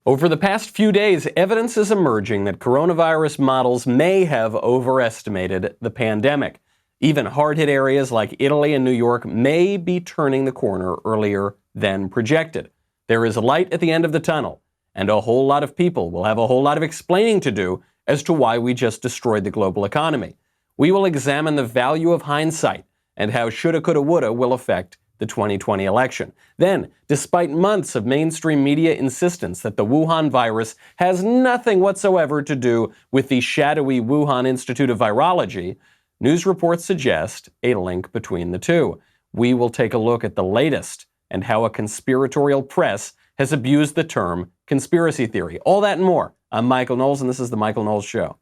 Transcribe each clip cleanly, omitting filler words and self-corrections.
Over the past few days, evidence is emerging that coronavirus models may have overestimated the pandemic. Even hard-hit areas like Italy and New York may be turning the corner earlier than projected. There is light at the end of the tunnel, and a whole lot of people will have a whole lot of explaining to do as to why we just destroyed the global economy. We will examine the value of hindsight and how shoulda-coulda-woulda will affect the 2020 election. Then, despite months of mainstream media insistence that the Wuhan virus has nothing whatsoever to do with the shadowy Wuhan Institute of Virology, news reports suggest a link between the two. We will take a look at the latest and how a conspiratorial press has abused the term conspiracy theory. All that and more. I'm Michael Knowles, and this is The Michael Knowles Show.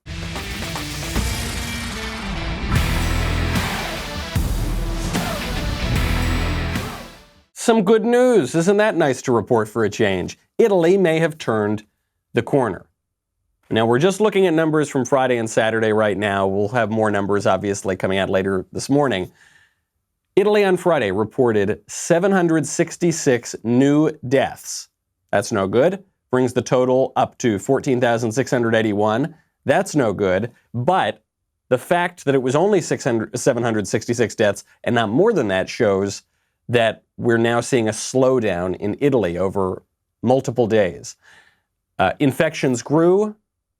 Some good news. Isn't that nice to report for a change? Italy may have turned the corner. Now, we're just looking at numbers from Friday and Saturday right now. We'll have more numbers, obviously, coming out later this morning. Italy on Friday reported 766 new deaths. That's no good. Brings the total up to 14,681. That's no good. But the fact that it was only 766 deaths and not more than that shows that we're now seeing a slowdown in Italy over multiple days. Infections grew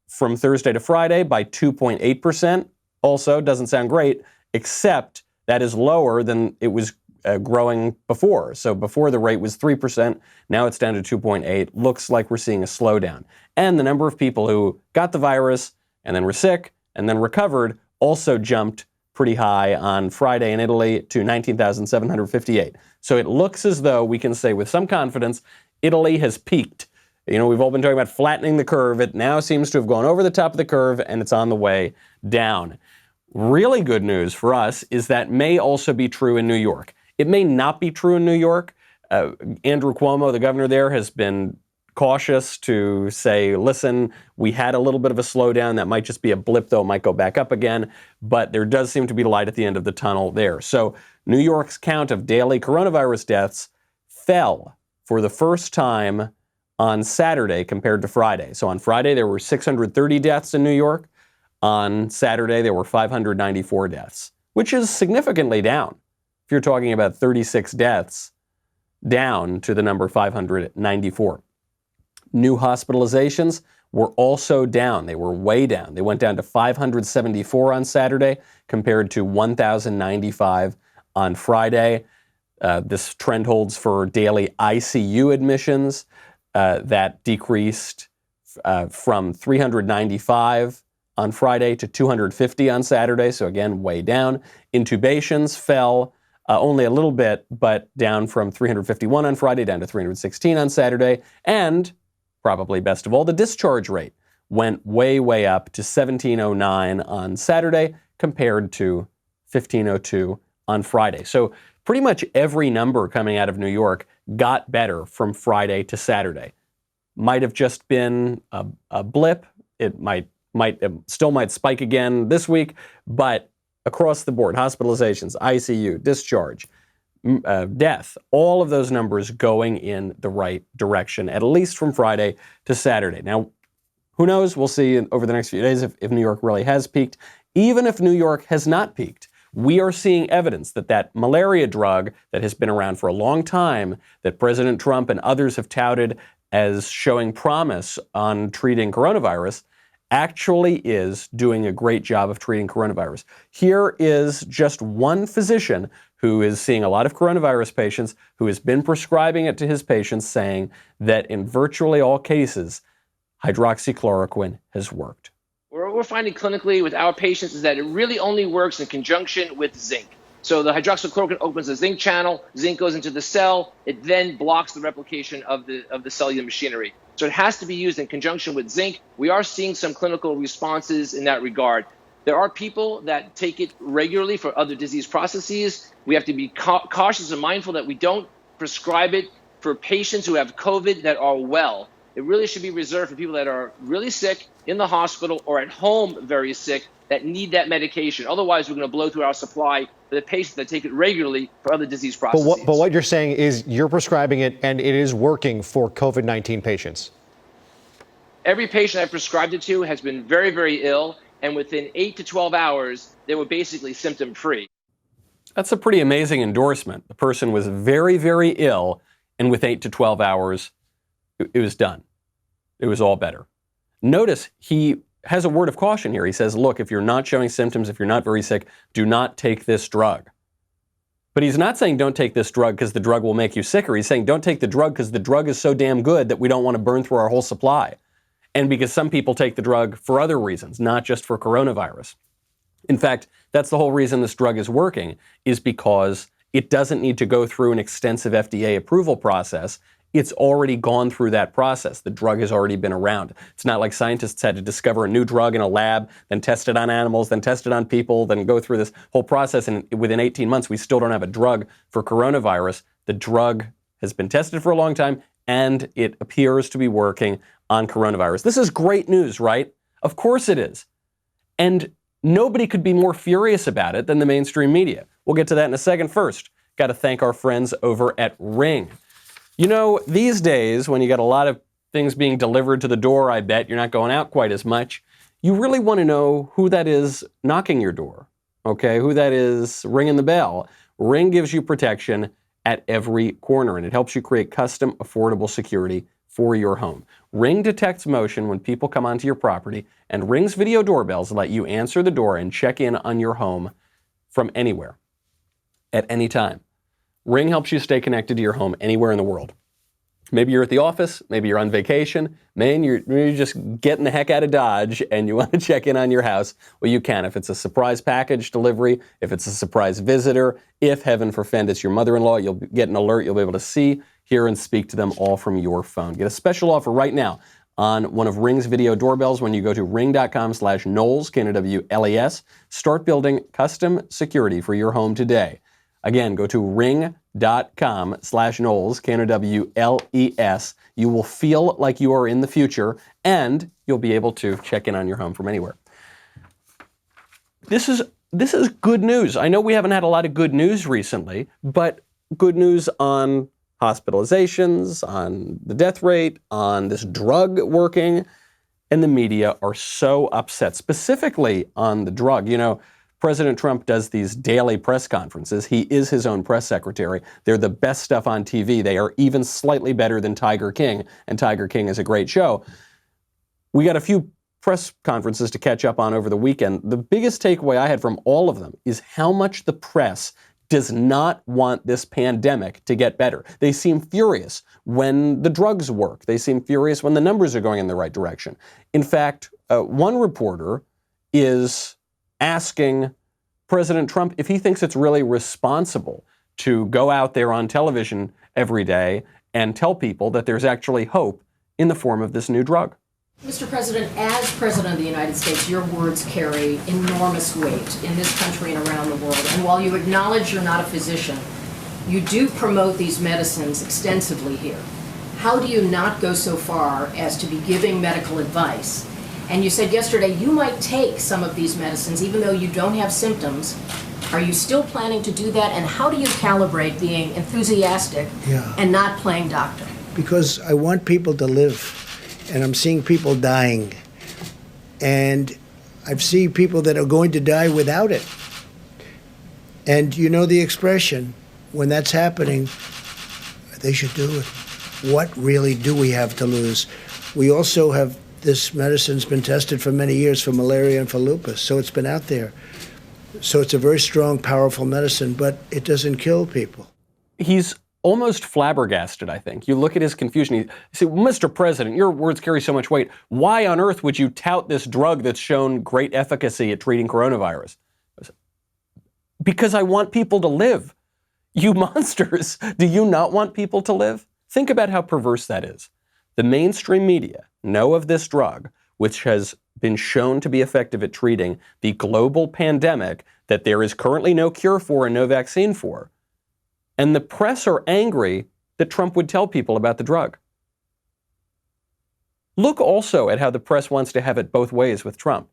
from Thursday to Friday by 2.8%. Also, doesn't sound great, except that is lower than it was growing before. So before the rate was 3%, now it's down to 2.8. Looks like we're seeing a slowdown. And the number of people who got the virus and then were sick and then recovered also jumped pretty high on Friday in Italy to 19,758. So it looks as though we can say with some confidence, Italy has peaked. You know, we've all been talking about flattening the curve. It now seems to have gone over the top of the curve and it's on the way down. Really good news for us is that may also be true in New York. It may not be true in New York. Andrew Cuomo, the governor there, has been cautious to say, listen, we had a little bit of a slowdown. That might just be a blip, though. It might go back up again. But there does seem to be light at the end of the tunnel there. So New York's count of daily coronavirus deaths fell for the first time on Saturday compared to Friday. So on Friday, there were 630 deaths in New York. On Saturday, there were 594 deaths, which is significantly down. If you're talking about 36 deaths, down to the number 594. New hospitalizations were also down. They were way down. They went down to 574 on Saturday compared to 1,095 on Friday. This trend holds for daily ICU admissions that decreased from 395 on Friday to 250 on Saturday. So again, way down. Intubations fell only a little bit, but down from 351 on Friday down to 316 on Saturday. And probably best of all, the discharge rate went way, way up to 1,709 on Saturday compared to 1,502 on Friday. So pretty much every number coming out of New York got better from Friday to Saturday. Might have just been a blip. It still might spike again this week, but across the board, hospitalizations, ICU, discharge, death, all of those numbers going in the right direction, at least from Friday to Saturday. Now, who knows? We'll see over the next few days if New York really has peaked. Even if New York has not peaked, we are seeing evidence that that malaria drug that has been around for a long time, that President Trump and others have touted as showing promise on treating coronavirus, actually is doing a great job of treating coronavirus. Here is just one physician who is seeing a lot of coronavirus patients, who has been prescribing it to his patients, saying that in virtually all cases, hydroxychloroquine has worked. What we're finding clinically with our patients is that it really only works in conjunction with zinc. So the hydroxychloroquine opens the zinc channel, zinc goes into the cell, it then blocks the replication of the cellular machinery. So it has to be used in conjunction with zinc. We are seeing some clinical responses in that regard. There are people that take it regularly for other disease processes. We have to be cautious and mindful that we don't prescribe it for patients who have COVID that are well. It really should be reserved for people that are really sick, in the hospital, or at home very sick, that need that medication. Otherwise, we're going to blow through our supply for the patients that take it regularly for other disease processes. But what you're saying is you're prescribing it and it is working for COVID-19 patients. Every patient I prescribed it to has been very, very ill, and within 8 to 12 hours, they were basically symptom-free. That's a pretty amazing endorsement. The person was very, very ill, and with 8 to 12 hours, it was done. It was all better. Notice he has a word of caution here. He says, look, if you're not showing symptoms, if you're not very sick, do not take this drug. But he's not saying don't take this drug because the drug will make you sicker. He's saying don't take the drug because the drug is so damn good that we don't want to burn through our whole supply. And because some people take the drug for other reasons, not just for coronavirus. In fact, that's the whole reason this drug is working, is because it doesn't need to go through an extensive FDA approval process. It's already gone through that process. The drug has already been around. It's not like scientists had to discover a new drug in a lab, then test it on animals, then test it on people, then go through this whole process. And within 18 months, we still don't have a drug for coronavirus. The drug has been tested for a long time, and it appears to be working on coronavirus. This is great news, right? Of course it is. And nobody could be more furious about it than the mainstream media. We'll get to that in a second. First, got to thank our friends over at Ring. You know, these days, when you got a lot of things being delivered to the door, I bet you're not going out quite as much. You really want to know who that is knocking your door, okay? Who that is ringing the bell. Ring gives you protection at every corner, and it helps you create custom, affordable security for your home. Ring detects motion when people come onto your property, and Ring's video doorbells let you answer the door and check in on your home from anywhere, at any time. Ring helps you stay connected to your home anywhere in the world. Maybe you're at the office, maybe you're on vacation, maybe you're just getting the heck out of Dodge and you want to check in on your house. Well, you can. If it's a surprise package delivery, if it's a surprise visitor, if, heaven forfend, it's your mother-in-law, you'll get an alert. You'll be able to see, hear, and speak to them all from your phone. Get a special offer right now on one of Ring's video doorbells when you go to ring.com/Knowles, K-N-O-W-L-E-S. Start building custom security for your home today. Again, go to ring.com/Knowles, K-N-O-W-L-E-S. You will feel like you are in the future, and you'll be able to check in on your home from anywhere. This is good news. I know we haven't had a lot of good news recently, but good news on hospitalizations, on the death rate, on this drug working, and the media are so upset, specifically on the drug. You know, President Trump does these daily press conferences. He is his own press secretary. They're the best stuff on TV. They are even slightly better than Tiger King, and Tiger King is a great show. We got a few press conferences to catch up on over the weekend. The biggest takeaway I had from all of them is how much the press does not want this pandemic to get better. They seem furious when the drugs work. They seem furious when the numbers are going in the right direction. In fact, one reporter is asking President Trump if he thinks it's really responsible to go out there on television every day and tell people that there's actually hope in the form of this new drug. Mr. President, as President of the United States, your words carry enormous weight in this country and around the world. And while you acknowledge you're not a physician, you do promote these medicines extensively here. How do you not go so far as to be giving medical advice? And you said yesterday you might take some of these medicines even though you don't have symptoms. Are you still planning to do that? And how do you calibrate being enthusiastic and not playing doctor? Because I want people to live, and I'm seeing people dying. And I've seen people that are going to die without it. And you know the expression, when that's happening, they should do it. What really do we have to lose? We also have, this medicine's been tested for many years for malaria and for lupus, so it's been out there. So it's a very strong, powerful medicine, but it doesn't kill people. He's almost flabbergasted, I think. You look at his confusion. You say, Mr. President, your words carry so much weight. Why on earth would you tout this drug that's shown great efficacy at treating coronavirus? Because I want people to live. You monsters, do you not want people to live? Think about how perverse that is. The mainstream media know of this drug, which has been shown to be effective at treating the global pandemic that there is currently no cure for and no vaccine for. And the press are angry that Trump would tell people about the drug. Look also at how the press wants to have it both ways with Trump.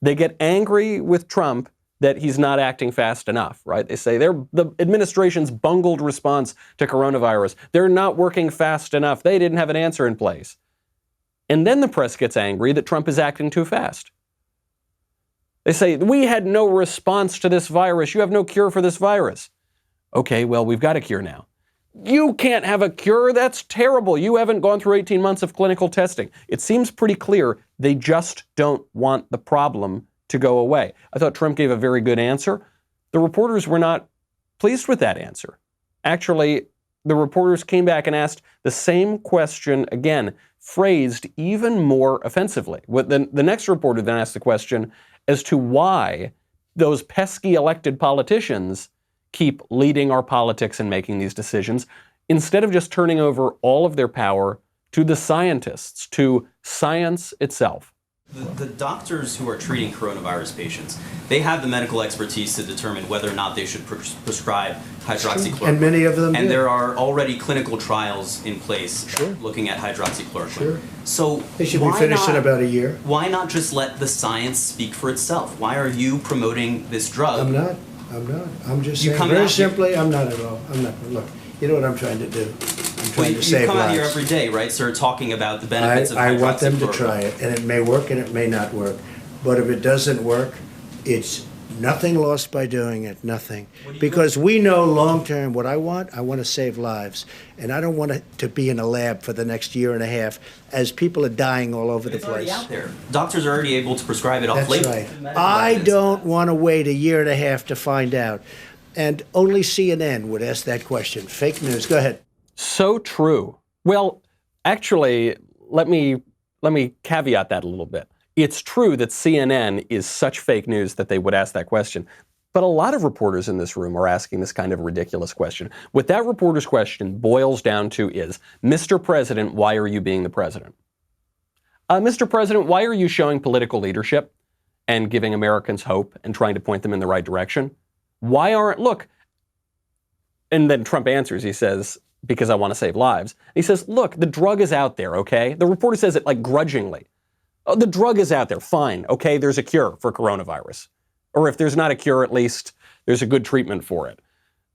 They get angry with Trump that he's not acting fast enough, right? They say the administration's bungled response to coronavirus. They're not working fast enough. They didn't have an answer in place. And then the press gets angry that Trump is acting too fast. They say, we had no response to this virus. You have no cure for this virus. Okay, well, we've got a cure now. You can't have a cure. That's terrible. You haven't gone through 18 months of clinical testing. It seems pretty clear they just don't want the problem to go away. I thought Trump gave a very good answer. The reporters were not pleased with that answer. Actually, the reporters came back and asked the same question again, phrased even more offensively. The next reporter then asked the question as to why those pesky elected politicians keep leading our politics and making these decisions, instead of just turning over all of their power to the scientists, to science itself. The doctors who are treating coronavirus patients, they have the medical expertise to determine whether or not they should prescribe hydroxychloroquine. And many of them do. And there are already clinical trials in place Sure. looking at hydroxychloroquine. Sure. So They should be finished in about a year. Why not just let the science speak for itself? Why are you promoting this drug? I'm not. I'm just You saying, come very out here- simply, I'm not at all. I'm not. Look, you know what I'm trying to do? I'm trying You to save come out here lives. every day, right, sir, talking about the benefits of I hydroxychloroquine. want them to try it, and it may work and it may not work. But if it doesn't work, it's nothing lost by doing it, nothing. Because we know long-term what I want to save lives. And I don't want it to be in a lab for the next year and a half as people are dying all over the It's already place. out there. Doctors are already able to prescribe it That's off-label. right. Medical I evidence. don't want to wait a year and a half to find out. And only CNN would ask that question. Fake news. Go ahead. So true. Well, actually, let me caveat that a little bit. It's true that CNN is such fake news that they would ask that question. But a lot of reporters in this room are asking this kind of ridiculous question. What that reporter's question boils down to is, Mr. President, why are you being the president? Mr. President, why are you showing political leadership and giving Americans hope and trying to point them in the right direction? Why aren't, look, and then Trump answers, he says, because I want to save lives. He says, look, the drug is out there, okay? The reporter says it like grudgingly. Oh, the drug is out there, fine, okay, there's a cure for coronavirus. Or if there's not a cure, at least there's a good treatment for it.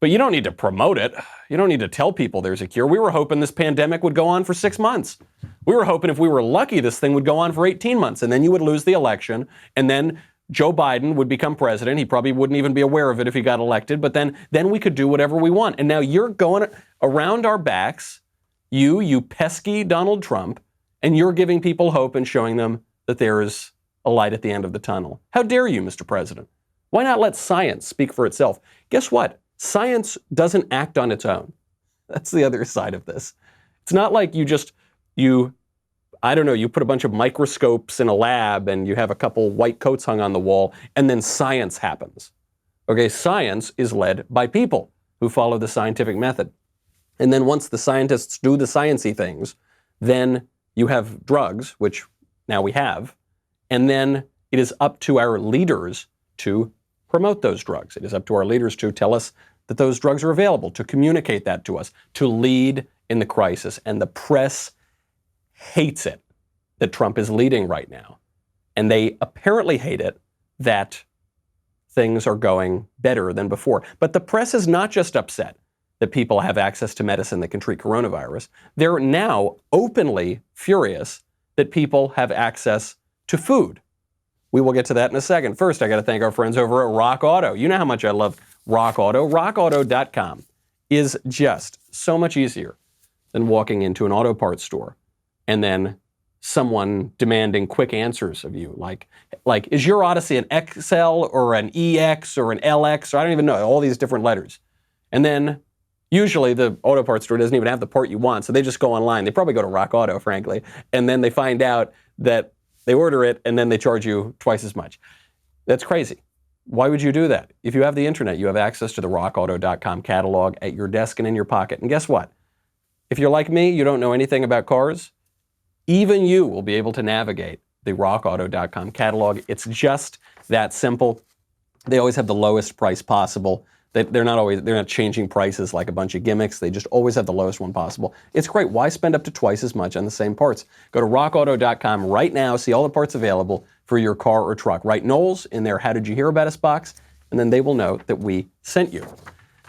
But you don't need to promote it. You don't need to tell people there's a cure. We were hoping this pandemic would go on for 6 months. We were hoping if we were lucky, this thing would go on for 18 months, and then you would lose the election, and then Joe Biden would become president. He probably wouldn't even be aware of it if he got elected, but then we could do whatever we want. And now you're going around our backs, you pesky Donald Trump, and you're giving people hope and showing them that there is a light at the end of the tunnel. How dare you, Mr. President? Why not let science speak for itself? Guess what? Science doesn't act on its own. That's the other side of this. It's not like you put a bunch of microscopes in a lab and you have a couple white coats hung on the wall and then science happens. Okay, science is led by people who follow the scientific method. And then once the scientists do the sciencey things, then you have drugs, which now we have, and then it is up to our leaders to promote those drugs. It is up to our leaders to tell us that those drugs are available, to communicate that to us, to lead in the crisis. And the press hates it that Trump is leading right now. And they apparently hate it that things are going better than before. But the press is not just upset that people have access to medicine that can treat coronavirus. They're now openly furious that people have access to food. We will get to that in a second. First, I got to thank our friends over at Rock Auto. You know how much I love Rock Auto. RockAuto.com is just so much easier than walking into an auto parts store and then someone demanding quick answers of you. Like, is your Odyssey an XL or an EX or an LX? Or I don't even know, all these different letters. And then usually the auto parts store doesn't even have the part you want, so they just go online. They probably go to Rock Auto, frankly, and then they find out that they order it and then they charge you twice as much. That's crazy. Why would you do that? If you have the internet, you have access to the rockauto.com catalog at your desk and in your pocket. And guess what? If you're like me, you don't know anything about cars, even you will be able to navigate the rockauto.com catalog. It's just that simple. They always have the lowest price possible. They're not changing prices like a bunch of gimmicks. They just always have the lowest one possible. It's great. Why spend up to twice as much on the same parts? Go to rockauto.com right now, see all the parts available for your car or truck. Write Knowles in their How Did You Hear About Us box, and then they will know that we sent you.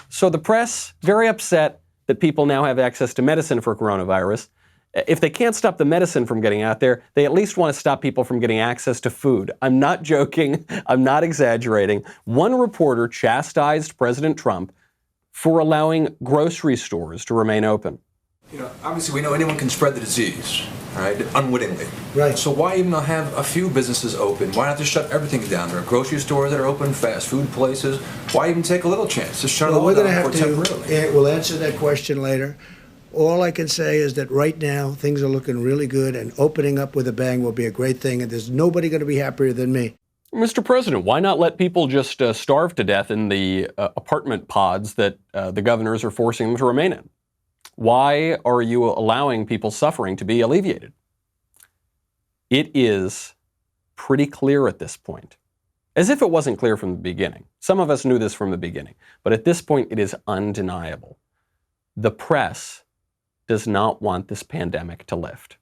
So the press, very upset that people now have access to medicine for coronavirus, If they can't stop the medicine from getting out there, they at least want to stop people from getting access to food. I'm not joking. I'm not exaggerating. One reporter chastised President Trump for allowing grocery stores to remain open. Obviously we know anyone can spread the disease, right, unwittingly. Right. So why even not have a few businesses open? Why not just shut everything down? There are grocery stores that are open, fast food places. Why even take a little chance? Just shut it all We're going to down have temporarily. we'll answer that question later. All I can say is that right now things are looking really good, and opening up with a bang will be a great thing, and there's nobody going to be happier than me. Mr. President, why not let people just starve to death in the apartment pods that the governors are forcing them to remain in? Why are you allowing people's suffering to be alleviated? It is pretty clear at this point, as if it wasn't clear from the beginning. Some of us knew this from the beginning, but at this point it is undeniable. The press does not want this pandemic to lift.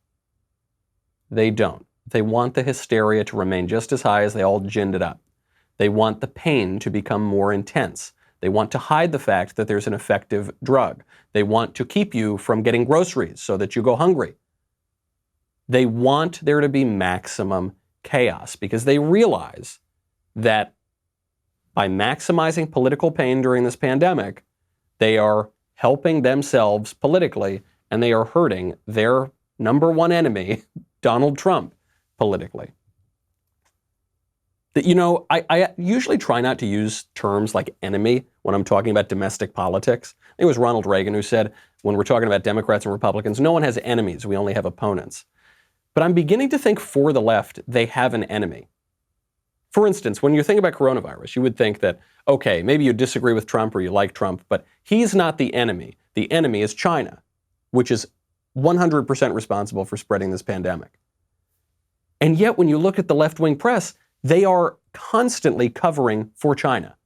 They don't. They want the hysteria to remain just as high as they all ginned it up. They want the pain to become more intense. They want to hide the fact that there's an effective drug. They want to keep you from getting groceries so that you go hungry. They want there to be maximum chaos because they realize that by maximizing political pain during this pandemic, they are helping themselves politically and they are hurting their number one enemy, Donald Trump, politically. I usually try not to use terms like enemy when I'm talking about domestic politics. I think it was Ronald Reagan who said, when we're talking about Democrats and Republicans, no one has enemies, we only have opponents. But I'm beginning to think for the left, they have an enemy. For instance, when you think about coronavirus, you would think that, okay, maybe you disagree with Trump or you like Trump, but he's not the enemy. The enemy is China, which is 100% responsible for spreading this pandemic. And yet, when you look at the left-wing press, they are constantly covering for China.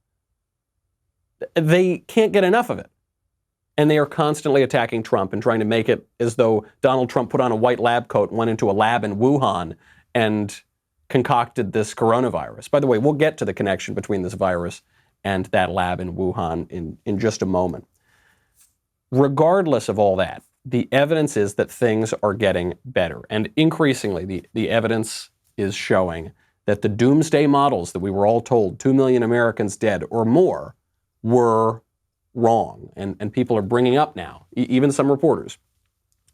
They can't get enough of it. And they are constantly attacking Trump and trying to make it as though Donald Trump put on a white lab coat and went into a lab in Wuhan and concocted this coronavirus. By the way, we'll get to the connection between this virus and that lab in Wuhan in just a moment. Regardless of all that, the evidence is that things are getting better. And increasingly, the evidence is showing that the doomsday models that we were all told, 2 million Americans dead or more, were wrong. And people are bringing up now, even some reporters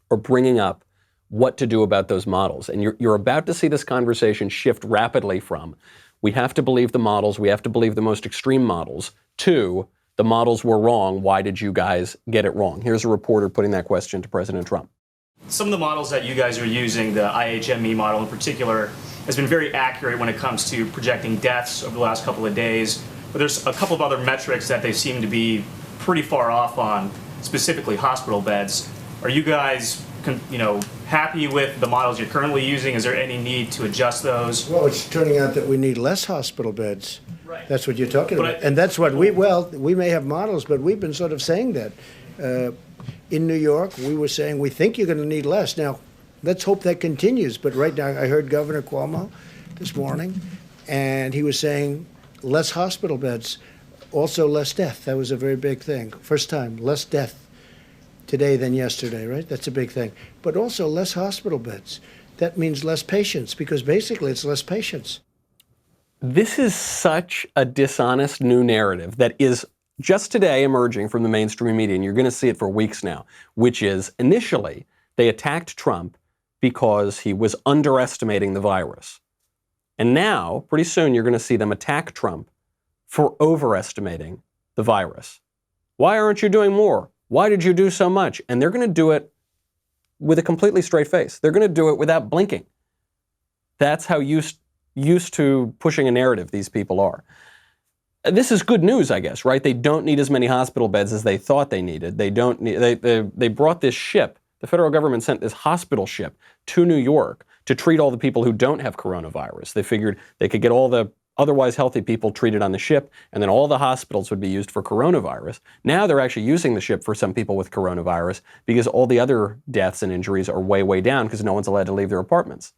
are bringing up what to do about those models. And you're about to see this conversation shift rapidly from, we have to believe the models, we have to believe the most extreme models, to, the models were wrong, why did you guys get it wrong? Here's a reporter putting that question to President Trump. Some of the models that you guys are using, the IHME model in particular, has been very accurate when it comes to projecting deaths over the last couple of days. But there's a couple of other metrics that they seem to be pretty far off on, specifically hospital beds. Are you guys, happy with the models you're currently using? Is there any need to adjust those? Well, it's turning out that we need less hospital beds. Right. That's what you're talking about. And that's what we may have models, but we've been sort of saying that. In New York, we were saying we think you're going to need less. Now, let's hope that continues. But right now, I heard Governor Cuomo this morning, and he was saying less hospital beds, also less death. That was a very big thing. First time, less death today than yesterday, right? That's a big thing. But also less hospital beds. That means less patients, because basically it's less patients. This is such a dishonest new narrative that is just today emerging from the mainstream media, and you're going to see it for weeks now, which is initially they attacked Trump because he was underestimating the virus. And now, pretty soon, you're going to see them attack Trump for overestimating the virus. Why aren't you doing more? Why did you do so much? And they're going to do it with a completely straight face. They're going to do it without blinking. That's how used to pushing a narrative these people are. This is good news, I guess, right? They don't need as many hospital beds as they thought they needed. They brought this ship. The federal government sent this hospital ship to New York to treat all the people who don't have coronavirus. They figured they could get all the otherwise healthy people treated on the ship, and then all the hospitals would be used for coronavirus. Now they're actually using the ship for some people with coronavirus because all the other deaths and injuries are way, way down because no one's allowed to leave their apartments.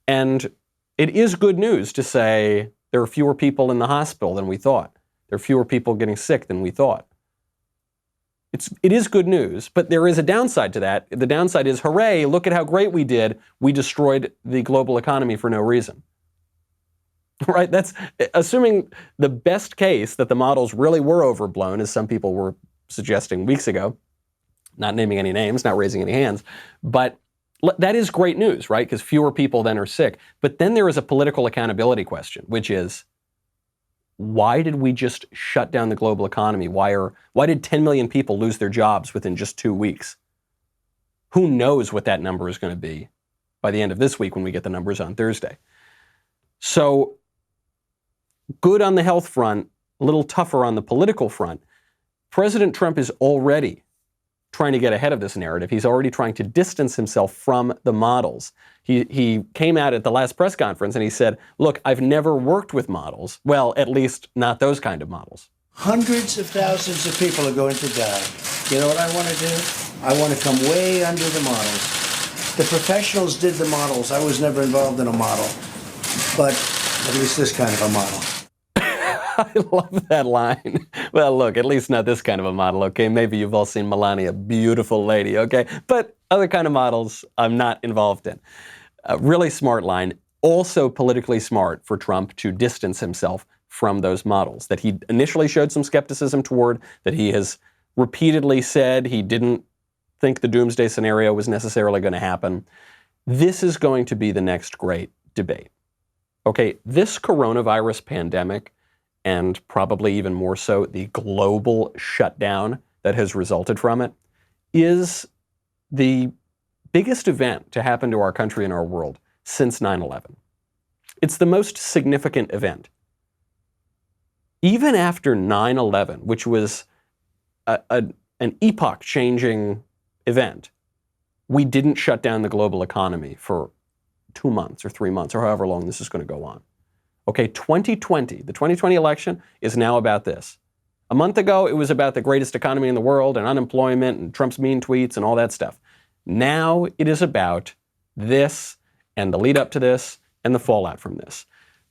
And it is good news to say there are fewer people in the hospital than we thought. There are fewer people getting sick than we thought. it is good news, but there is a downside to that. The downside is, hooray, look at how great we did. We destroyed the global economy for no reason. Right? That's assuming the best case that the models really were overblown, as some people were suggesting weeks ago, not naming any names, not raising any hands. But that is great news, right? Because fewer people then are sick. But then there is a political accountability question, which is, why did we just shut down the global economy? Why did 10 million people lose their jobs within just 2 weeks? Who knows what that number is going to be by the end of this week when we get the numbers on Thursday? So good on the health front, a little tougher on the political front. President Trump is already trying to get ahead of this narrative. He's already trying to distance himself from the models. He came out at the last press conference and he said, look, I've never worked with models. Well, at least not those kind of models. Hundreds of thousands of people are going to die. You know what I want to do? I want to come way under the models. The professionals did the models. I was never involved in a model, but at least this kind of a model. I love that line. Well, look, at least not this kind of a model, okay? Maybe you've all seen Melania, beautiful lady, okay? But other kind of models I'm not involved in. A really smart line. Also politically smart for Trump to distance himself from those models that he initially showed some skepticism toward, that he has repeatedly said he didn't think the doomsday scenario was necessarily going to happen. This is going to be the next great debate. Okay, this coronavirus pandemic, and probably even more so, the global shutdown that has resulted from it, is the biggest event to happen to our country and our world since 9/11. It's the most significant event. Even after 9/11, which was an epoch-changing event, we didn't shut down the global economy for 2 months or 3 months or however long this is going to go on. Okay, 2020, the 2020 election is now about this. A month ago, it was about the greatest economy in the world and unemployment and Trump's mean tweets and all that stuff. Now it is about this and the lead up to this and the fallout from this.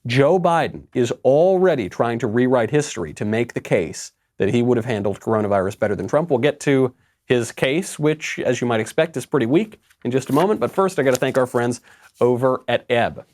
Joe Biden is already trying to rewrite history to make the case that he would have handled coronavirus better than Trump. We'll get to his case, which, as you might expect, is pretty weak in just a moment. But first, I got to thank our friends over at Ebb.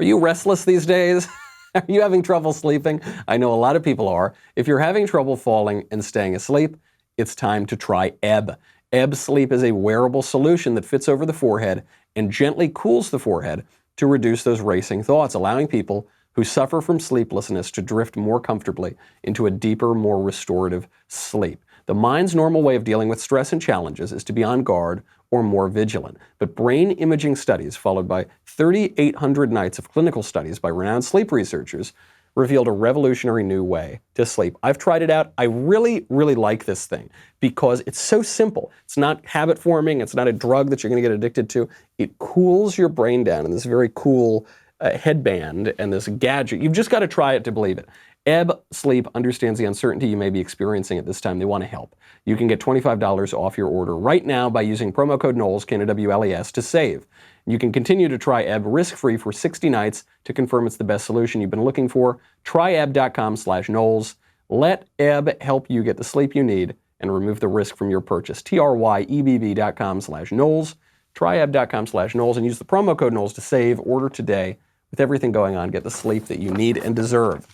Are you restless these days? Are you having trouble sleeping? I know a lot of people are. If you're having trouble falling and staying asleep, it's time to try Ebb. Ebb Sleep is a wearable solution that fits over the forehead and gently cools the forehead to reduce those racing thoughts, allowing people who suffer from sleeplessness to drift more comfortably into a deeper, more restorative sleep. The mind's normal way of dealing with stress and challenges is to be on guard or more vigilant. But brain imaging studies, followed by 3,800 nights of clinical studies by renowned sleep researchers, revealed a revolutionary new way to sleep. I've tried it out. I really, really like this thing because it's so simple. It's not habit forming. It's not a drug that you're going to get addicted to. It cools your brain down in this very cool headband and this gadget. You've just got to try it to believe it. Ebb Sleep understands the uncertainty you may be experiencing at this time. They want to help. You can get $25 off your order right now by using promo code Knowles, K-N-O-W-L-E-S, to save. You can continue to try Ebb risk-free for 60 nights to confirm it's the best solution you've been looking for. Try ebb.com/Knowles. Let Ebb help you get the sleep you need and remove the risk from your purchase. TRYEBB.com/Knowles. Try ebb.com/Knowles and use the promo code Knowles to save. Order today. With everything going on, get the sleep that you need and deserve.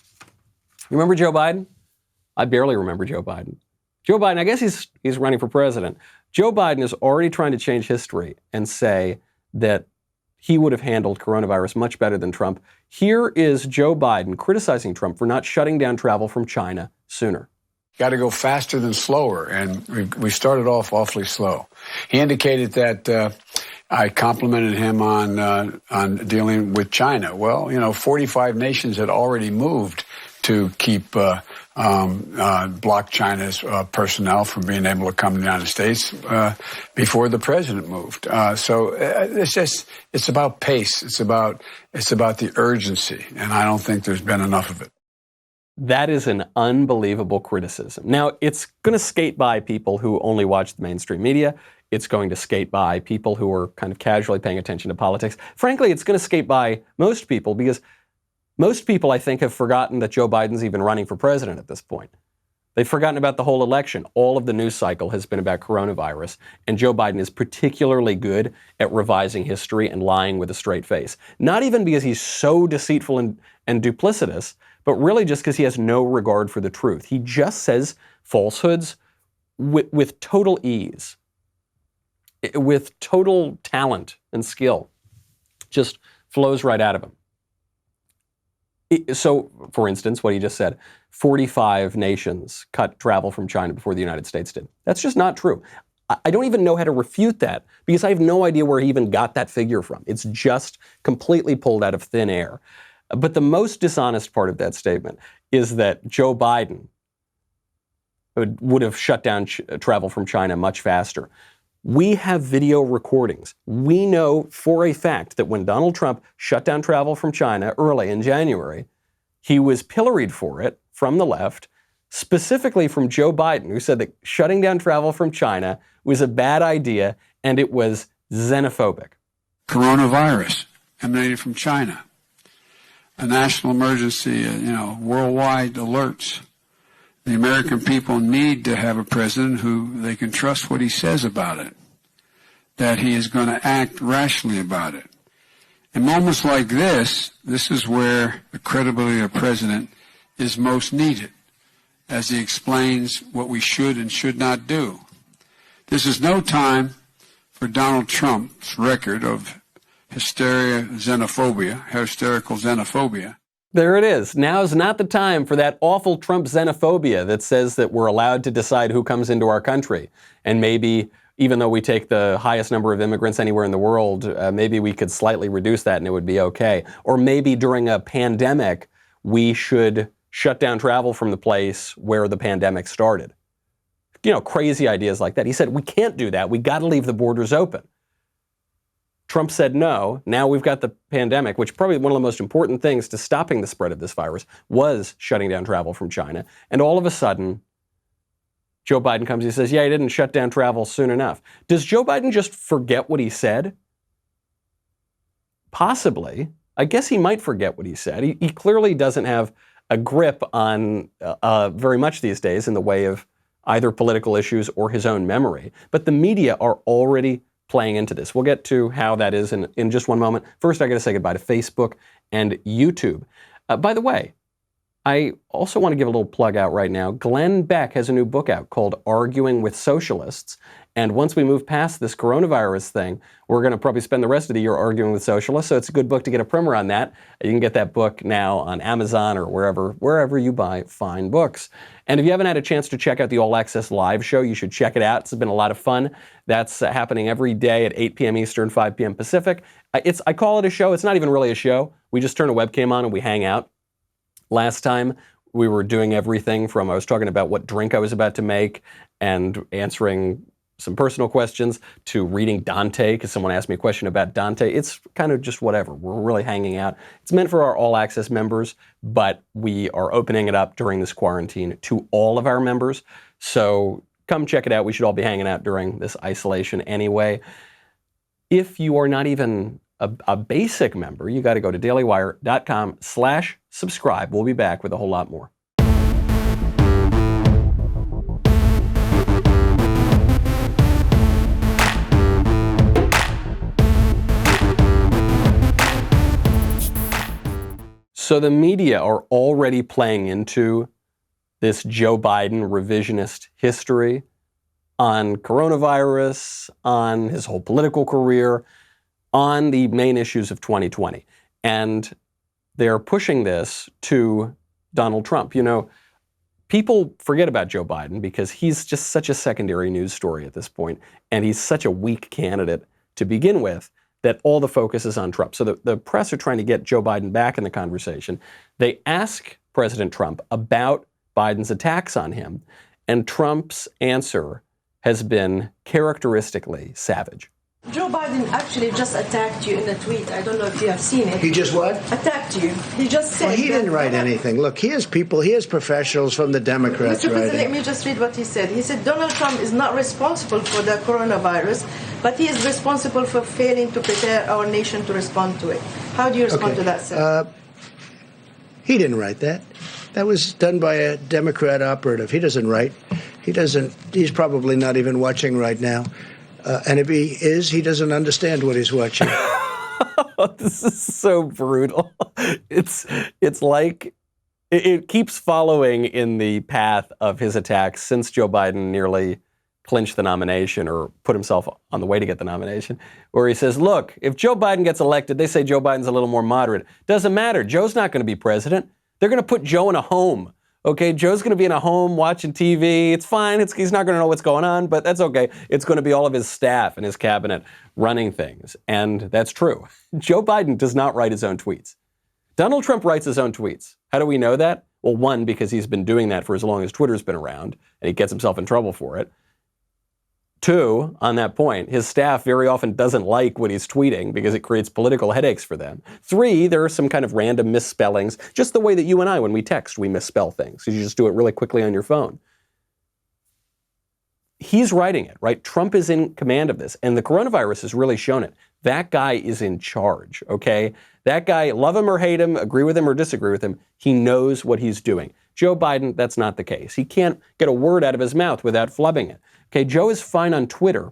You remember Joe Biden? I barely remember Joe Biden. Joe Biden, I guess he's running for president. Joe Biden is already trying to change history and say that he would have handled coronavirus much better than Trump. Here is Joe Biden criticizing Trump for not shutting down travel from China sooner. Got to go faster than slower, and we started off awfully slow. He indicated that I complimented him on dealing with China. Well, 45 nations had already moved to keep block China's personnel from being able to come to the United States before the president moved. So it's about pace. It's about the urgency, and I don't think there's been enough of it. That is an unbelievable criticism. Now, it's going to skate by people who only watch the mainstream media. It's going to skate by people who are kind of casually paying attention to politics. Frankly, it's going to skate by most people because most people, I think, have forgotten that Joe Biden's even running for president at this point. They've forgotten about the whole election. All of the news cycle has been about coronavirus, and Joe Biden is particularly good at revising history and lying with a straight face. Not even because he's so deceitful and duplicitous, but really just because he has no regard for the truth. He just says falsehoods with total ease, with total talent and skill. Just flows right out of him. So, for instance, what he just said, 45 nations cut travel from China before the United States did. That's just not true. I don't even know how to refute that because I have no idea where he even got that figure from. It's just completely pulled out of thin air. But the most dishonest part of that statement is that Joe Biden would have shut down travel from China much faster. We have video recordings. We know for a fact that when Donald Trump shut down travel from China early in January, he was pilloried for it from the left, specifically from Joe Biden, who said that shutting down travel from China was a bad idea and it was xenophobic. Coronavirus emanated from China. A national emergency, worldwide alerts. The American people need to have a president who they can trust what he says about it, that he is going to act rationally about it. In moments like this is where the credibility of the president is most needed, as he explains what we should and should not do. This is no time for Donald Trump's record of hysterical xenophobia. There it is. Now's not the time for that awful Trump xenophobia that says that we're allowed to decide who comes into our country. And maybe, even though we take the highest number of immigrants anywhere in the world, maybe we could slightly reduce that and it would be okay. Or maybe during a pandemic, we should shut down travel from the place where the pandemic started. Crazy ideas like that. He said, we can't do that. We got to leave the borders open. Trump said no. Now we've got the pandemic, which probably one of the most important things to stopping the spread of this virus was shutting down travel from China. And all of a sudden, Joe Biden comes and says, yeah, he didn't shut down travel soon enough. Does Joe Biden just forget what he said? Possibly. I guess he might forget what he said. He clearly doesn't have a grip on very much these days in the way of either political issues or his own memory. But the media are already playing into this. We'll get to how that is in just one moment. First, I got to say goodbye to Facebook and YouTube. By the way, I also want to give a little plug out right now. Glenn Beck has a new book out called Arguing with Socialists. And once we move past this coronavirus thing, we're going to probably spend the rest of the year arguing with socialists. So it's a good book to get a primer on that. You can get that book now on Amazon or wherever you buy fine books. And if you haven't had a chance to check out the All Access Live show, you should check it out. It's been a lot of fun. That's happening every day at 8 p.m. Eastern, 5 p.m. Pacific. I call it a show. It's not even really a show. We just turn a webcam on and we hang out. Last time, we were doing everything from, I was talking about what drink I was about to make and answering some personal questions to reading Dante, because someone asked me a question about Dante. It's kind of just whatever. We're really hanging out. It's meant for our All Access members, but we are opening it up during this quarantine to all of our members. So come check it out. We should all be hanging out during this isolation anyway. If you are not even a basic member, you got to go to dailywire.com/subscribe. We'll be back with a whole lot more. So the media are already playing into this Joe Biden revisionist history on coronavirus, on his whole political career, on the main issues of 2020. And they're pushing this to Donald Trump. People forget about Joe Biden because he's just such a secondary news story at this point, and he's such a weak candidate to begin with, that all the focus is on Trump. So the press are trying to get Joe Biden back in the conversation. They ask President Trump about Biden's attacks on him, and Trump's answer has been characteristically savage. Joe Biden actually just attacked you in a tweet. I don't know if you have seen it. He just what? Attacked you. He just said... Well, he didn't write anything. Look, he has professionals from the Democrats Mr. President, writing. let me just read what he said. He said, Donald Trump is not responsible for the coronavirus, but he is responsible for failing to prepare our nation to respond to it. How do you respond to that, sir? He didn't write that. That was done by a Democrat operative. He doesn't write. He's probably not even watching right now. And if he is, he doesn't understand what he's watching. This is so brutal. It's like it keeps following in the path of his attacks since Joe Biden nearly clinched the nomination or put himself on the way to get the nomination, where he says, look, if Joe Biden gets elected, they say Joe Biden's a little more moderate. Doesn't matter. Joe's not going to be president. They're going to put Joe in a home. Okay, Joe's going to be in a home watching TV. It's fine. He's not going to know what's going on, but that's okay. It's going to be all of his staff and his cabinet running things. And that's true. Joe Biden does not write his own tweets. Donald Trump writes his own tweets. How do we know that? Well, one, because he's been doing that for as long as Twitter's been around, and he gets himself in trouble for it. Two, on that point, his staff very often doesn't like what he's tweeting because it creates political headaches for them. Three, there are some kind of random misspellings, just the way that you and I, when we text, we misspell things. You just do it really quickly on your phone. He's writing it, right? Trump is in command of this, and the coronavirus has really shown it. That guy is in charge, okay? That guy, love him or hate him, agree with him or disagree with him, he knows what he's doing. Joe Biden, that's not the case. He can't get a word out of his mouth without flubbing it. Okay, Joe is fine on Twitter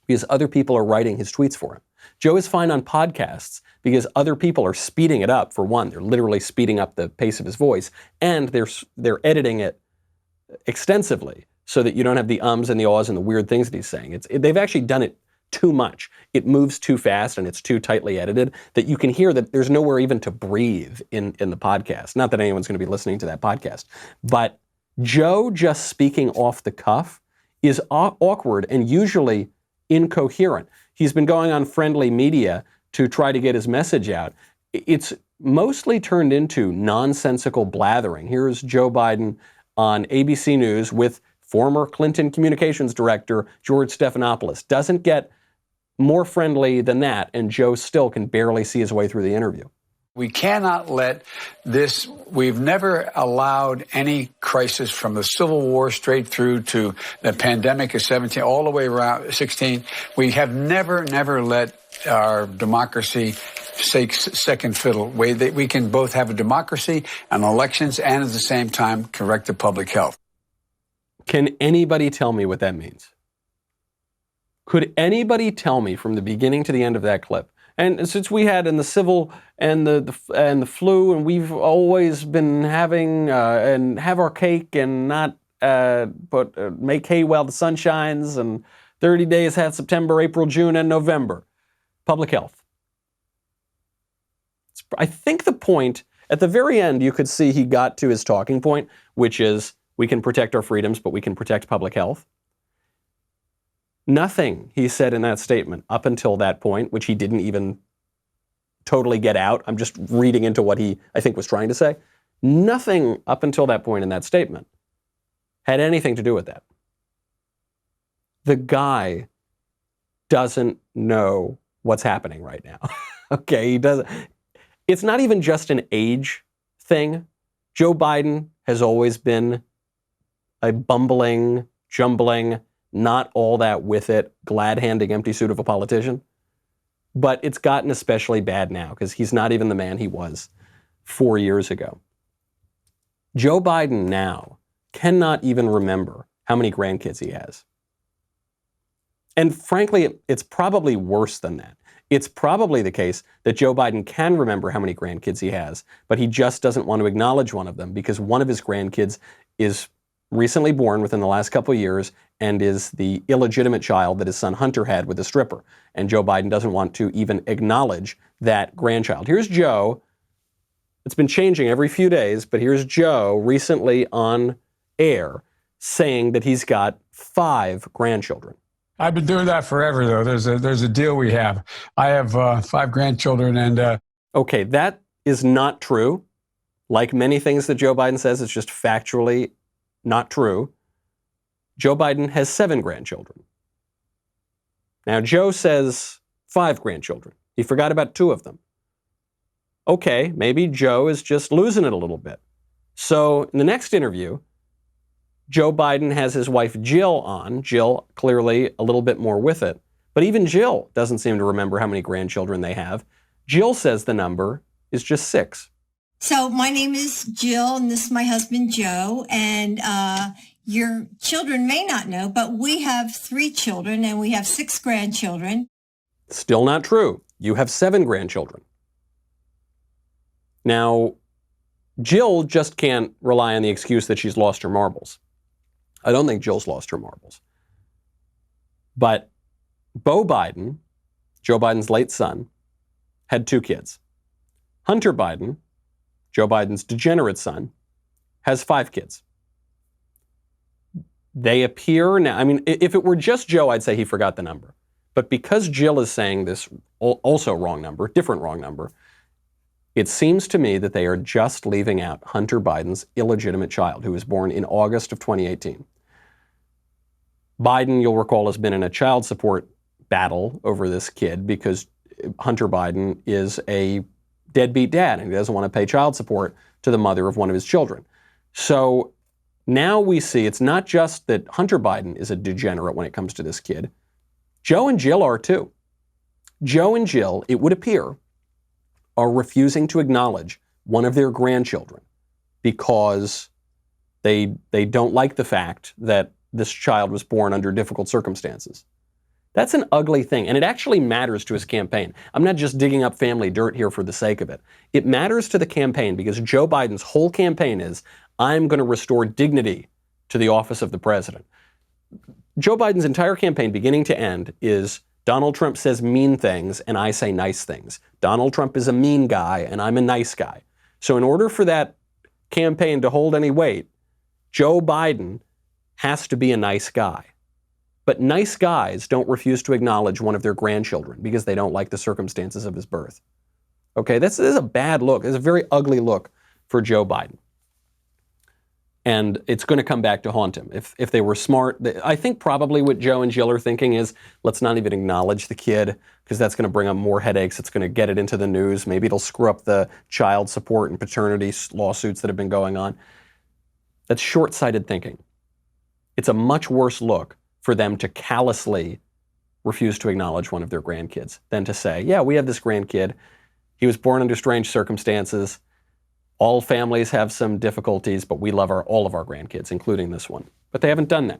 because other people are writing his tweets for him. Joe is fine on podcasts because other people are speeding it up, for one. They're literally speeding up the pace of his voice, and they're editing it extensively so that you don't have the ums and the ahs and the weird things that he's saying. They've actually done it too much. It moves too fast and it's too tightly edited that you can hear that there's nowhere even to breathe in the podcast. Not that anyone's going to be listening to that podcast. But Joe just speaking off the cuff is awkward and usually incoherent. He's been going on friendly media to try to get his message out. It's mostly turned into nonsensical blathering. Here's Joe Biden on ABC News with former Clinton communications director George Stephanopoulos. Doesn't get more friendly than that, and Joe still can barely see his way through the interview. We cannot let this, we've never allowed any crisis from the Civil War straight through to the pandemic of 17, all the way around 16. We have never let our democracy take second fiddle. We can both have a democracy and elections and at the same time correct the public health. Can anybody tell me what that means? Could anybody tell me from the beginning to the end of that clip? And since we had in the civil and the flu, and we've always been having and have our cake and not make hay while the sun shines, and 30 days had September, April, June, and November. Public health. I think the point, at the very end, you could see he got to his talking point, which is we can protect our freedoms, but we can protect public health. Nothing he said in that statement up until that point, which he didn't even totally get out. I'm just reading into what he, I think, was trying to say. Nothing up until that point in that statement had anything to do with that. The guy doesn't know what's happening right now. Okay, he doesn't. It's not even just an age thing. Joe Biden has always been a bumbling, jumbling, not all that with it, glad-handing empty suit of a politician. But it's gotten especially bad now because he's not even the man he was 4 years ago. Joe Biden now cannot even remember how many grandkids he has. And frankly, it's probably worse than that. It's probably the case that Joe Biden can remember how many grandkids he has, but he just doesn't want to acknowledge one of them because one of his grandkids is recently born within the last couple of years and is the illegitimate child that his son Hunter had with a stripper. And Joe Biden doesn't want to even acknowledge that grandchild. Here's Joe. It's been changing every few days, but here's Joe recently on air saying that he's got 5 grandchildren. I've been doing that forever, though. There's a deal we have. I have 5 grandchildren, and Okay, that is not true. Like many things that Joe Biden says, it's just factually not true. Joe Biden has 7 grandchildren. Now, Joe says 5 grandchildren. He forgot about 2 of them. Okay, maybe Joe is just losing it a little bit. So in the next interview, Joe Biden has his wife Jill on. Jill clearly a little bit more with it. But even Jill doesn't seem to remember how many grandchildren they have. Jill says the number is just 6. So my name is Jill, and this is my husband, Joe. And your children may not know, but we have 3 children, and we have 6 grandchildren. Still not true. You have 7 grandchildren. Now, Jill just can't rely on the excuse that she's lost her marbles. I don't think Jill's lost her marbles. But Beau Biden, Joe Biden's late son, had 2 kids. Hunter Biden, Joe Biden's degenerate son, has 5 kids. They appear now, I mean, if it were just Joe, I'd say he forgot the number. But because Jill is saying this also wrong number, different wrong number, it seems to me that they are just leaving out Hunter Biden's illegitimate child, who was born in August of 2018. Biden, you'll recall, has been in a child support battle over this kid because Hunter Biden is a deadbeat dad and he doesn't want to pay child support to the mother of one of his children. So now we see it's not just that Hunter Biden is a degenerate when it comes to this kid. Joe and Jill are too. Joe and Jill, it would appear, are refusing to acknowledge one of their grandchildren because they don't like the fact that this child was born under difficult circumstances. That's an ugly thing, and it actually matters to his campaign. I'm not just digging up family dirt here for the sake of it. It matters to the campaign because Joe Biden's whole campaign is, I'm going to restore dignity to the office of the president. Joe Biden's entire campaign, beginning to end, is Donald Trump says mean things and I say nice things. Donald Trump is a mean guy and I'm a nice guy. So in order for that campaign to hold any weight, Joe Biden has to be a nice guy. But nice guys don't refuse to acknowledge one of their grandchildren because they don't like the circumstances of his birth. Okay, this is a bad look. It's a very ugly look for Joe Biden. And it's going to come back to haunt him. If they were smart, I think probably what Joe and Jill are thinking is, let's not even acknowledge the kid because that's going to bring up more headaches. It's going to get it into the news. Maybe it'll screw up the child support and paternity lawsuits that have been going on. That's short-sighted thinking. It's a much worse look for them to callously refuse to acknowledge one of their grandkids than to say, yeah, we have this grandkid. He was born under strange circumstances. All families have some difficulties, but we love all of our grandkids, including this one. But they haven't done that.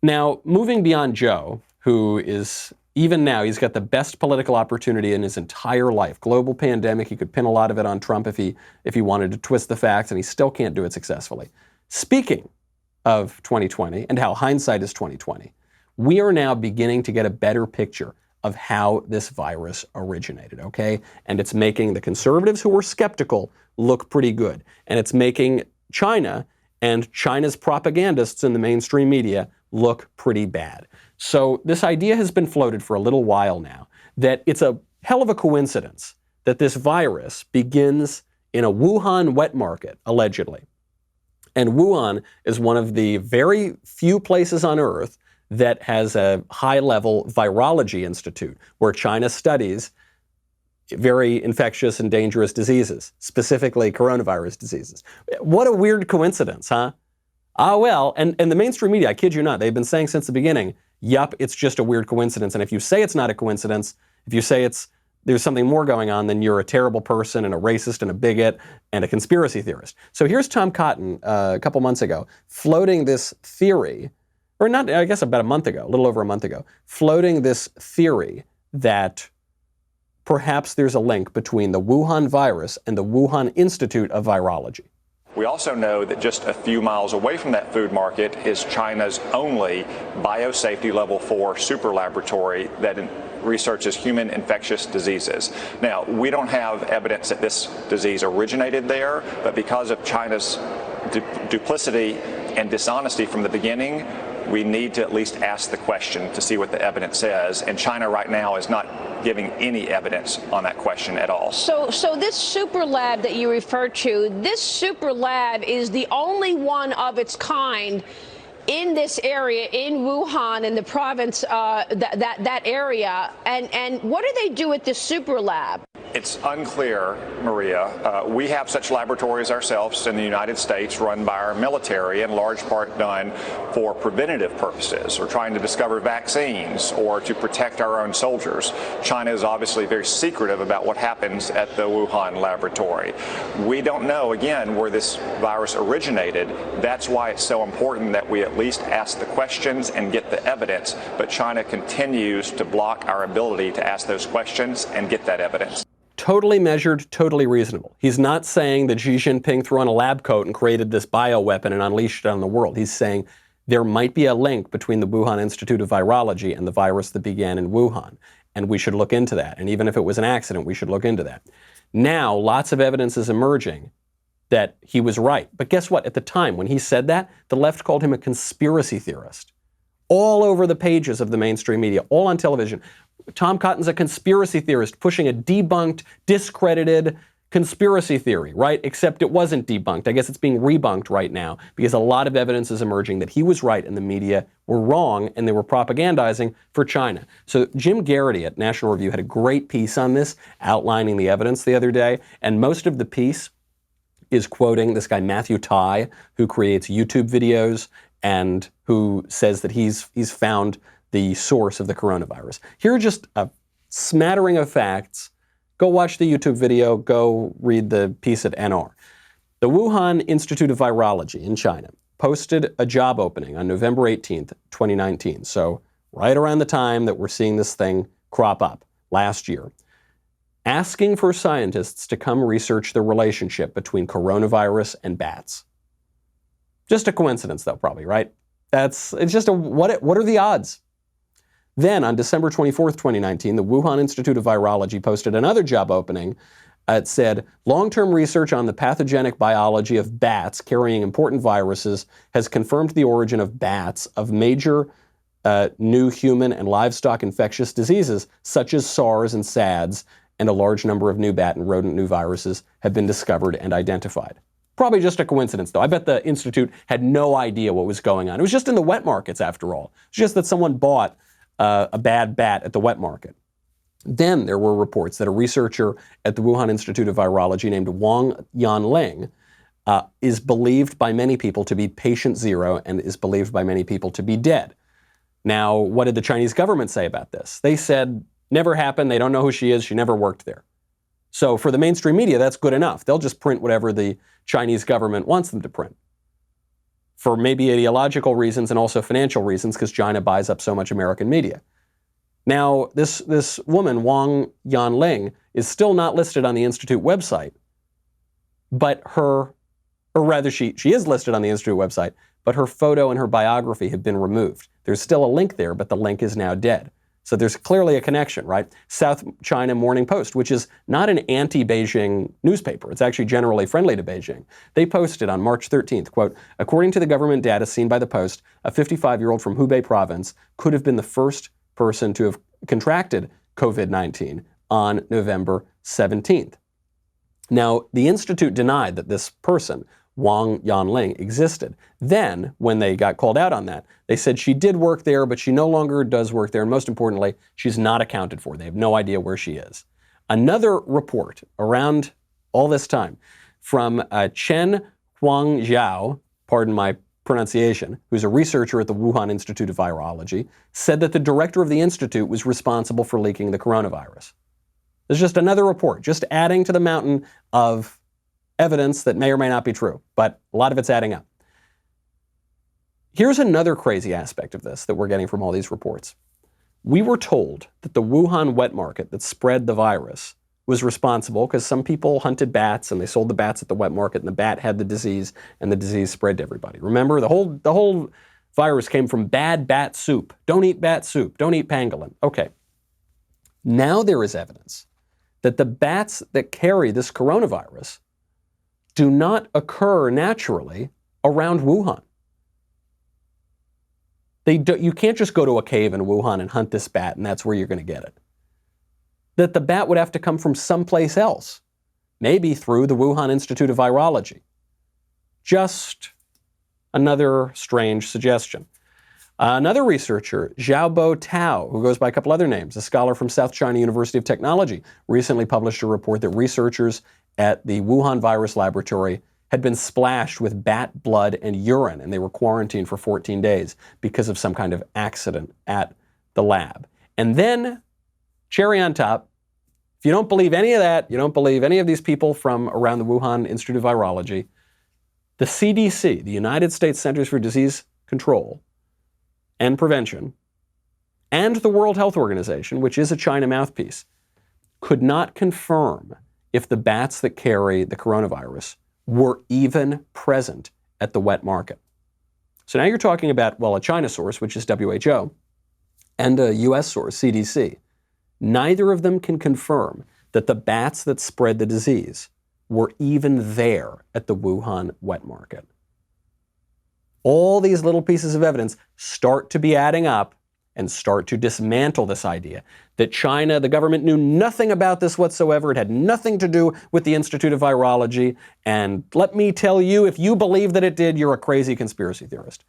Now, moving beyond Joe, who is, even now, he's got the best political opportunity in his entire life. Global pandemic, he could pin a lot of it on Trump if he wanted to twist the facts, and he still can't do it successfully. Speaking of 2020 and how hindsight is 2020, we are now beginning to get a better picture of how this virus originated, okay? And it's making the conservatives who were skeptical look pretty good. And it's making China and China's propagandists in the mainstream media look pretty bad. So this idea has been floated for a little while now that it's a hell of a coincidence that this virus begins in a Wuhan wet market, allegedly. And Wuhan is one of the very few places on Earth that has a high-level virology institute where China studies very infectious and dangerous diseases, specifically coronavirus diseases. What a weird coincidence, huh? Ah, well, and the mainstream media, I kid you not, they've been saying since the beginning, yup, it's just a weird coincidence. And if you say it's not a coincidence, if you say there's something more going on, then you're a terrible person and a racist and a bigot and a conspiracy theorist. So here's Tom Cotton a couple months ago floating this theory, or not, I guess about a month ago, a little over a month ago, floating this theory that perhaps there's a link between the Wuhan virus and the Wuhan Institute of Virology. We also know that just a few miles away from that food market is China's only biosafety level 4 super laboratory that researches human infectious diseases. Now, we don't have evidence that this disease originated there, but because of China's duplicity and dishonesty from the beginning, we need to at least ask the question to see what the evidence says. And China right now is not giving any evidence on that question at all. So this super lab that you referred to, this super lab is the only one of its kind in this area, in Wuhan, in the province, that area. And what do they do at this super lab? It's unclear, Maria. We have such laboratories ourselves in the United States run by our military, in large part done for preventative purposes or trying to discover vaccines or to protect our own soldiers. China is obviously very secretive about what happens at the Wuhan laboratory. We don't know, again, where this virus originated. That's why it's so important that we at least ask the questions and get the evidence. But China continues to block our ability to ask those questions and get that evidence. Totally measured, totally reasonable. He's not saying that Xi Jinping threw on a lab coat and created this bioweapon and unleashed it on the world. He's saying there might be a link between the Wuhan Institute of Virology and the virus that began in Wuhan, and we should look into that. And even if it was an accident, we should look into that. Now, lots of evidence is emerging that he was right. But guess what? At the time, when he said that, the left called him a conspiracy theorist. All over the pages of the mainstream media, all on television. Tom Cotton's a conspiracy theorist pushing a debunked, discredited conspiracy theory, right? Except it wasn't debunked. I guess it's being rebunked right now because a lot of evidence is emerging that he was right and the media were wrong and they were propagandizing for China. So Jim Garrity at National Review had a great piece on this, outlining the evidence the other day, and most of the piece is quoting this guy Matthew Tai, who creates YouTube videos and who says that he's found the source of the coronavirus. Here are just a smattering of facts. Go watch the YouTube video. Go read the piece at NR. The Wuhan Institute of Virology in China posted a job opening on November 18th, 2019. So right around the time that we're seeing this thing crop up last year, asking for scientists to come research the relationship between coronavirus and bats. Just a coincidence though, probably, right? It's just what are the odds? Then, on December 24th, 2019, the Wuhan Institute of Virology posted another job opening. It said, long-term research on the pathogenic biology of bats carrying important viruses has confirmed the origin of bats of major new human and livestock infectious diseases, such as SARS and SADS, and a large number of new bat and rodent new viruses have been discovered and identified. Probably just a coincidence, though. I bet the Institute had no idea what was going on. It was just in the wet markets, after all. It's just that someone bought a bad bat at the wet market. Then there were reports that a researcher at the Wuhan Institute of Virology named Wang Yanling is believed by many people to be patient zero and is believed by many people to be dead. Now, what did the Chinese government say about this? They said, never happened, they don't know who she is, she never worked there. So for the mainstream media, that's good enough. They'll just print whatever the Chinese government wants them to print. For maybe ideological reasons and also financial reasons, because China buys up so much American media. Now, this woman, Wang Yanling, is still not listed on the Institute website, but she is listed on the Institute website, but her photo and her biography have been removed. There's still a link there, but the link is now dead. So there's clearly a connection, right? South China Morning Post, which is not an anti-Beijing newspaper. It's actually generally friendly to Beijing. They posted on March 13th, quote, according to the government data seen by the Post, a 55-year-old from Hubei province could have been the first person to have contracted COVID-19 on November 17th. Now, the Institute denied that this person, Wang Yanling, existed. Then, when they got called out on that, they said she did work there, but she no longer does work there. And most importantly, she's not accounted for. They have no idea where she is. Another report around all this time from Chen Huangjiao, pardon my pronunciation, who's a researcher at the Wuhan Institute of Virology, said that the director of the institute was responsible for leaking the coronavirus. There's just another report, just adding to the mountain of evidence that may or may not be true, but a lot of it's adding up. Here's another crazy aspect of this that we're getting from all these reports. We were told that the Wuhan wet market that spread the virus was responsible because some people hunted bats and they sold the bats at the wet market and the bat had the disease and the disease spread to everybody. Remember, the whole virus came from bad bat soup. Don't eat bat soup. Don't eat pangolin. Okay. Now there is evidence that the bats that carry this coronavirus do not occur naturally around Wuhan. You can't just go to a cave in Wuhan and hunt this bat and that's where you're going to get it. That the bat would have to come from someplace else, maybe through the Wuhan Institute of Virology. Just another strange suggestion. Another researcher, Xiaobo Tao, who goes by a couple other names, a scholar from South China University of Technology, recently published a report that researchers at the Wuhan virus laboratory had been splashed with bat blood and urine, and they were quarantined for 14 days because of some kind of accident at the lab. And then, cherry on top, if you don't believe any of that, you don't believe any of these people from around the Wuhan Institute of Virology, the CDC, the United States Centers for Disease Control and Prevention, and the World Health Organization, which is a China mouthpiece, could not confirm if the bats that carry the coronavirus were even present at the wet market. So now you're talking about, well, a China source, which is WHO, and a US source, CDC. Neither of them can confirm that the bats that spread the disease were even there at the Wuhan wet market. All these little pieces of evidence start to be adding up and start to dismantle this idea that China, the government, knew nothing about this whatsoever. It had nothing to do with the Institute of Virology. And let me tell you, if you believe that it did, you're a crazy conspiracy theorist.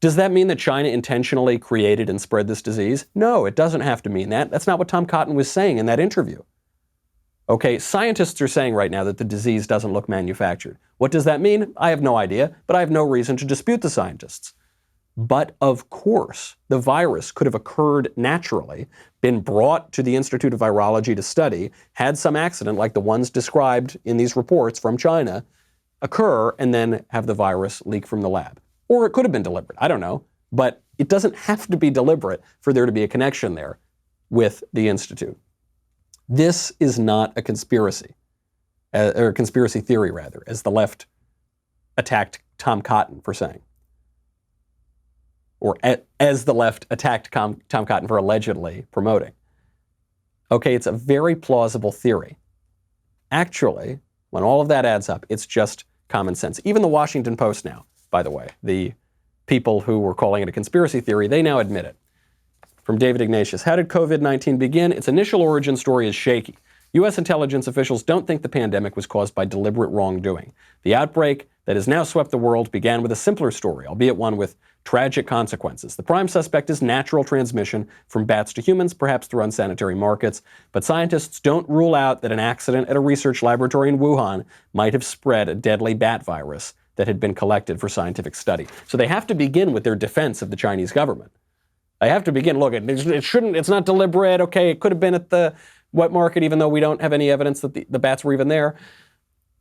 Does that mean that China intentionally created and spread this disease? No, it doesn't have to mean that. That's not what Tom Cotton was saying in that interview. Okay, scientists are saying right now that the disease doesn't look manufactured. What does that mean? I have no idea, but I have no reason to dispute the scientists. But of course, the virus could have occurred naturally, been brought to the Institute of Virology to study, had some accident like the ones described in these reports from China occur, and then have the virus leak from the lab. Or it could have been deliberate. I don't know. But it doesn't have to be deliberate for there to be a connection there with the Institute. This is not a conspiracy, or a conspiracy theory, rather, as the left attacked Tom Cotton for saying. Or as the left attacked Tom Cotton for allegedly promoting. Okay, it's a very plausible theory. Actually, when all of that adds up, it's just common sense. Even the Washington Post now, by the way, the people who were calling it a conspiracy theory, they now admit it. From David Ignatius, how did COVID-19 begin? Its initial origin story is shaky. U.S. intelligence officials don't think the pandemic was caused by deliberate wrongdoing. The outbreak that has now swept the world began with a simpler story, albeit one with tragic consequences. The prime suspect is natural transmission from bats to humans, perhaps through unsanitary markets. But scientists don't rule out that an accident at a research laboratory in Wuhan might have spread a deadly bat virus that had been collected for scientific study. So they have to begin with their defense of the Chinese government. They have to begin, look, it's not deliberate, okay, it could have been at the wet market, even though we don't have any evidence that the bats were even there.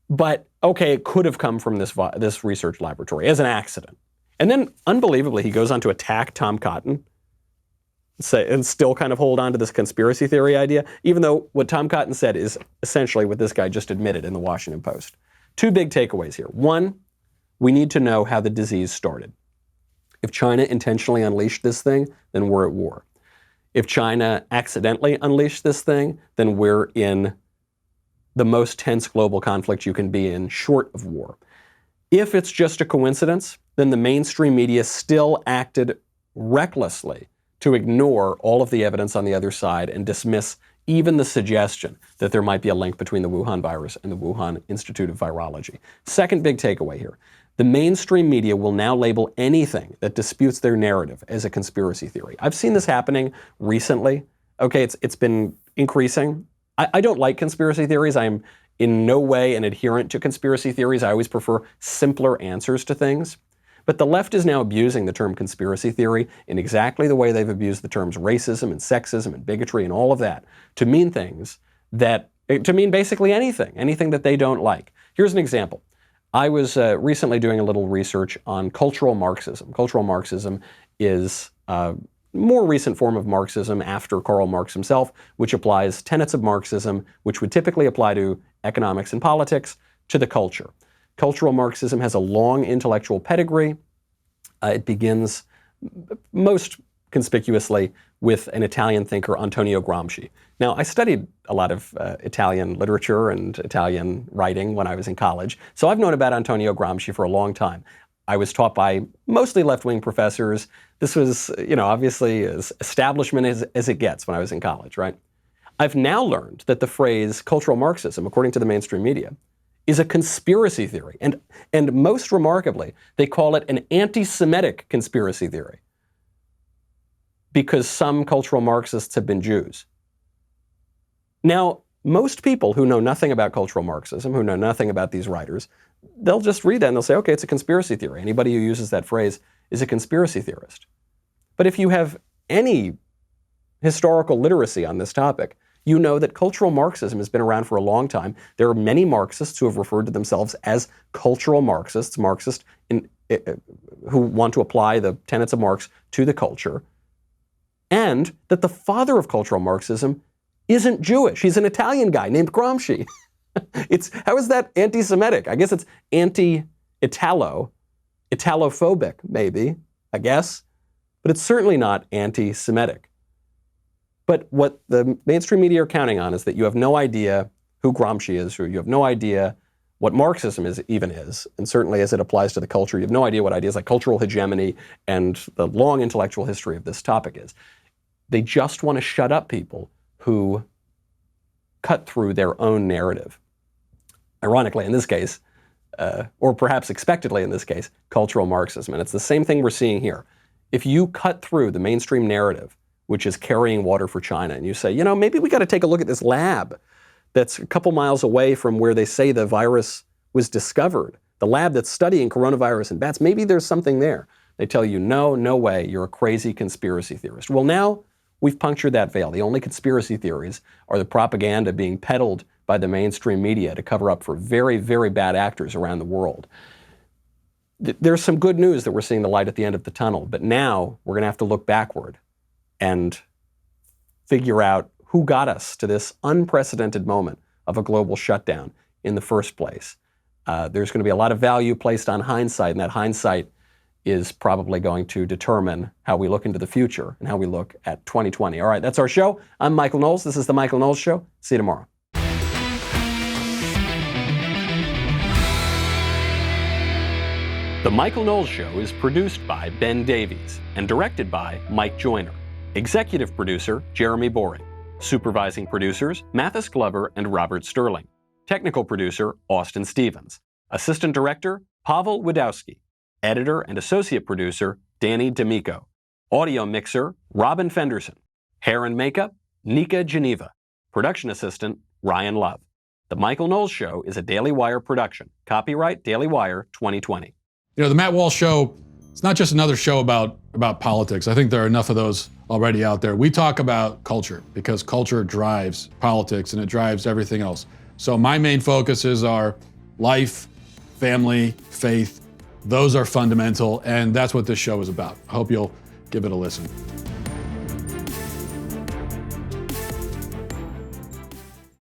But, okay, it could have come from this research laboratory as an accident. And then, unbelievably, he goes on to attack Tom Cotton and still kind of hold on to this conspiracy theory idea, even though what Tom Cotton said is essentially what this guy just admitted in the Washington Post. Two big takeaways here. One, we need to know how the disease started. If China intentionally unleashed this thing, then we're at war. If China accidentally unleashed this thing, then we're in the most tense global conflict you can be in, short of war. If it's just a coincidence, then the mainstream media still acted recklessly to ignore all of the evidence on the other side and dismiss even the suggestion that there might be a link between the Wuhan virus and the Wuhan Institute of Virology. Second big takeaway here. The mainstream media will now label anything that disputes their narrative as a conspiracy theory. I've seen this happening recently. Okay, it's been increasing. I don't like conspiracy theories. I'm in no way an adherent to conspiracy theories. I always prefer simpler answers to things. But the left is now abusing the term conspiracy theory in exactly the way they've abused the terms racism and sexism and bigotry and all of that to mean to mean basically anything that they don't like. Here's an example. I was recently doing a little research on cultural Marxism. Cultural Marxism is a more recent form of Marxism after Karl Marx himself, which applies tenets of Marxism, which would typically apply to economics and politics, to the culture. Cultural Marxism has a long intellectual pedigree. It begins most conspicuously with an Italian thinker, Antonio Gramsci. Now, I studied a lot of Italian literature and Italian writing when I was in college, so I've known about Antonio Gramsci for a long time. I was taught by mostly left-wing professors. This was, obviously as establishment as it gets when I was in college, right? I've now learned that the phrase cultural Marxism, according to the mainstream media, is a conspiracy theory. And most remarkably, they call it an anti-Semitic conspiracy theory. because some cultural Marxists have been Jews. Now, most people who know nothing about cultural Marxism, who know nothing about these writers, they'll just read that and they'll say, okay, it's a conspiracy theory. Anybody who uses that phrase is a conspiracy theorist. But if you have any historical literacy on this topic, you know that cultural Marxism has been around for a long time. There are many Marxists who have referred to themselves as cultural Marxists, who want to apply the tenets of Marx to the culture, and that the father of cultural Marxism isn't Jewish. He's an Italian guy named Gramsci. How is that anti-Semitic? I guess it's Italophobic, maybe, I guess, but it's certainly not anti-Semitic. But what the mainstream media are counting on is that you have no idea who Gramsci is, or you have no idea what Marxism even is, and certainly as it applies to the culture, you have no idea what ideas like cultural hegemony and the long intellectual history of this topic is. They just want to shut up people who cut through their own narrative. Ironically, in this case, or perhaps expectedly in this case, cultural Marxism. And it's the same thing we're seeing here. If you cut through the mainstream narrative, which is carrying water for China, and you say, maybe we got to take a look at this lab that's a couple miles away from where they say the virus was discovered, the lab that's studying coronavirus in bats, maybe there's something there. They tell you, no way, you're a crazy conspiracy theorist. Well, now we've punctured that veil. The only conspiracy theories are the propaganda being peddled by the mainstream media to cover up for very, very bad actors around the world. There's some good news that we're seeing the light at the end of the tunnel, but now we're going to have to look backward and figure out who got us to this unprecedented moment of a global shutdown in the first place. There's going to be a lot of value placed on hindsight, and that hindsight is probably going to determine how we look into the future and how we look at 2020. All right, that's our show. I'm Michael Knowles. This is The Michael Knowles Show. See you tomorrow. The Michael Knowles Show is produced by Ben Davies and directed by Mike Joyner. Executive producer, Jeremy Boring. Supervising producers, Mathis Glover and Robert Sterling. Technical producer, Austin Stevens. Assistant director, Pavel Wadowski. Editor and associate producer, Danny D'Amico. Audio mixer, Robin Fenderson. Hair and makeup, Nika Geneva. Production assistant, Ryan Love. The Michael Knowles Show is a Daily Wire production. Copyright Daily Wire 2020. The Matt Walsh Show, it's not just another show about politics. I think there are enough of those already out there. We talk about culture because culture drives politics and it drives everything else. So my main focuses are life, family, faith. Those are fundamental, and that's what this show is about. I hope you'll give it a listen.